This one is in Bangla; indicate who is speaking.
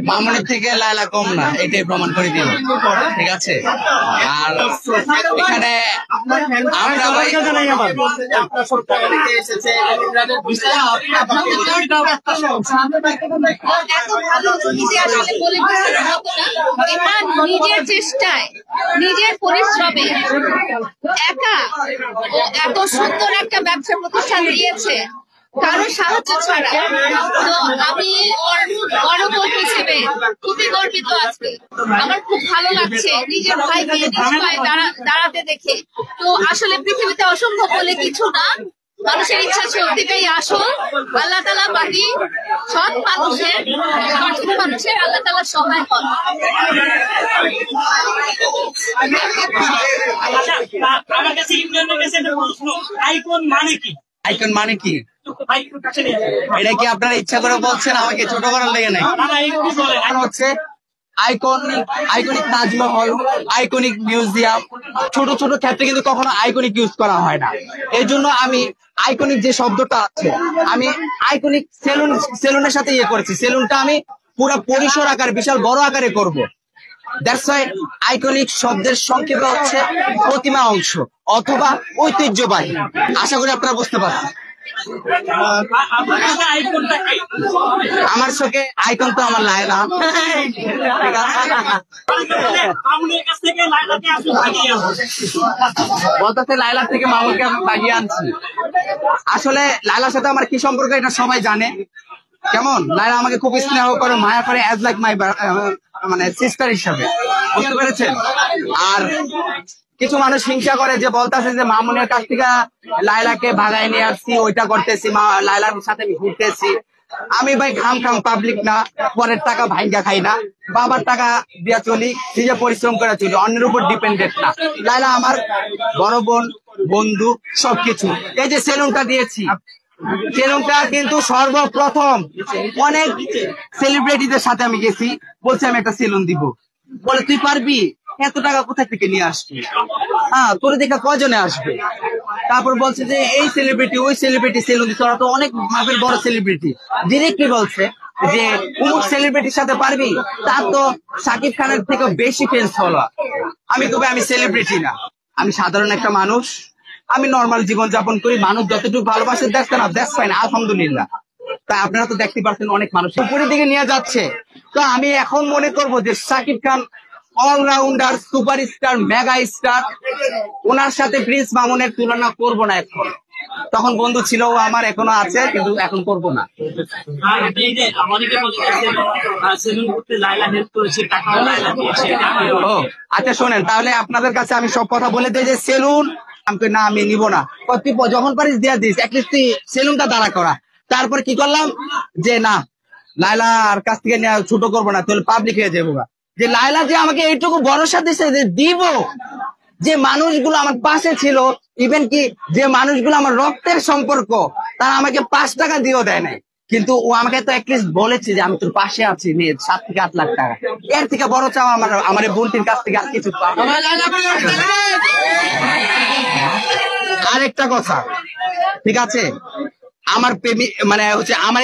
Speaker 1: মামুনের থেকে লায়লা কম না, এটাই প্রমাণ করে দিল। ঠিক আছে, আর এখানে আমরা ভাই
Speaker 2: নিজের চেষ্টায়, নিজের পরিশ্রমে একা ও এত সুন্দর একটা ব্যবসা প্রতিষ্ঠান দিয়েছে কারো সাহায্য ছাড়া। তো আমি গণভোট হিসেবে খুবই গর্বিত আজকে। আমার খুব ভালো লাগছে নিজের ভাইকে নিজ পায়ে দাঁড়াতে দেখে। তো আসলে পৃথিবীতে অসম্ভব বলে কিছু না, মানুষের ইচ্ছা শক্তিটাই আসল। আল্লাহ তাআলা বাকি সৎ মানুষের, সঠিক মানুষের আল্লাহ তাআলা সহায় হন।
Speaker 3: আমার কাছে ইমরানের কাছে একটা প্রশ্ন, আইকন মানে কি?
Speaker 1: আইকন মানে কি? এটা কি আপনারা ইচ্ছা করে বলছেন আমাকে ছোট করার লেগে? নাই, হচ্ছে আইকনিক তাজমহল, আইকনিক মিউজিয়াম, ছোট ছোট ক্ষেত্রে কিন্তু কখনো আইকনিক ইউজ করা হয় না। এই জন্য আমি আইকনিক যে শব্দটা আছে, আমি আইকনিক সেলুনের সাথে ইয়ে করেছি। সেলুনটা আমি পুরো পরিসর আকারে, বিশাল বড় আকারে করব। দ্যাটস ওয়াই আইকনিক শব্দের সংক্ষেপ হচ্ছে প্রতিমা অংশ অথবা ঐতিহ্যবাহী। আশা করি আপনারা বুঝতে পারছেন। আমার চোখে আইকন তো আমার লায়লা। বলতে লায়লা থেকে মামুনকে আমি ভাগিয়ে আনছি। আসলে লায়লার সাথে আমার কি সম্পর্ক এটা সবাই জানে। কেমন লায়লা আমাকে খুব স্নেহ করে, মায়া করে, অ্যাজ লাইক মাই মানে সিস্টার হিসাবে, বুঝতে পেরেছেন? আর কিছু মানুষ হিংসা করে যে বলতেছে যে মামুনের কাছ থেকে লায়লাকে ভাগায় নিয়ে আসছি, ওইটা করতেছি, লায়লার সাথে আমি ঘুরতেছি। আমি ভাই খাম পাবলিক না, পরের টাকা ভাইঙ্গা খাই না, বাবার টাকা দিয়া চলি, নিজে পরিশ্রম করে চলি, অন্যের উপর ডিপেন্ডেন্ট না। লায়লা আমার বড় বোন, বন্ধু, সবকিছু। এই যে সেলুনটা দিয়েছি, সেলুনটা কিন্তু সর্বপ্রথম অনেক সেলিব্রিটিদের সাথে আমি গেছি, বলছি আমি একটা সেলুন দিব। বলে তুই পারবি? এত টাকা কোথা থেকে নিয়ে আসবি? হ্যাঁ, তোর দেখা কয়জনে আসবে? তারপর বলছে যে এই সেলিব্রিটি ওই সেলিব্রিটি সেলুন দিচ্ছে, ওরা তো অনেক মাপের বড় সেলিব্রিটি। ডিরেক্টলি বলছে যে অমুক সেলিব্রিটির সাথে পারবি, তার তো শাকিব খানের থেকে বেশি ফ্যান্স হলো। আমি তো আমি সেলিব্রিটি না, আমি সাধারণ একটা মানুষ, আমি নর্মাল জীবন যাপন করি। মানুষ যতটুকু ভালোবাসে দেখতে না, দ্যাটস ফাইন, আলহামদুলিল্লাহ। তাই আপনারা তো দেখতে পাচ্ছেন অনেক মানুষ উপরের দিকে নিয়ে যাচ্ছে। তো আমি এখন মনে করবো যে Shakib Khan allrounder, superstar, mega star, ওনার সাথে প্রিন্স মামুনের তুলনা করব না এখন। তখন বন্ধু ছিল আমার, এখনো আছে, কিন্তু এখন করব না। ও আচ্ছা, শোনেন তাহলে আপনাদের কাছে আমি সব কথা বলে দিই যে সেলুন না, আমি নিব না। যখন পারিস দিয়া দিস, অ্যাটলিস্ট সেলুনটা দাঁড়া করা। তারপর কি করলাম যে না, লায়লার কাছ থেকে ছোট করবো না, তাহলে পাবলিক হয়ে যাবো। যে লায়লা যে আমাকে এইটুকু ভরসা দিচ্ছে যে দিব, যে মানুষগুলো আমার পাশে ছিল, ইভেন কি যে মানুষগুলো আমার রক্তের সম্পর্ক, তারা আমাকে 5 টাকা দিয়েও দেয় নাই, কিন্তু ও আমাকে তো অ্যাটলিস্ট বলেছে যে আমি তোর পাশে আছি, 7 থেকে 8 লাখ টাকা। এর থেকে বড় চাও আমার বোনটির কাছ থেকে আর কিছু পাবো। আরেকটা কথা, ঠিক আছে, আমার প্রেমিক মানে হচ্ছে আমার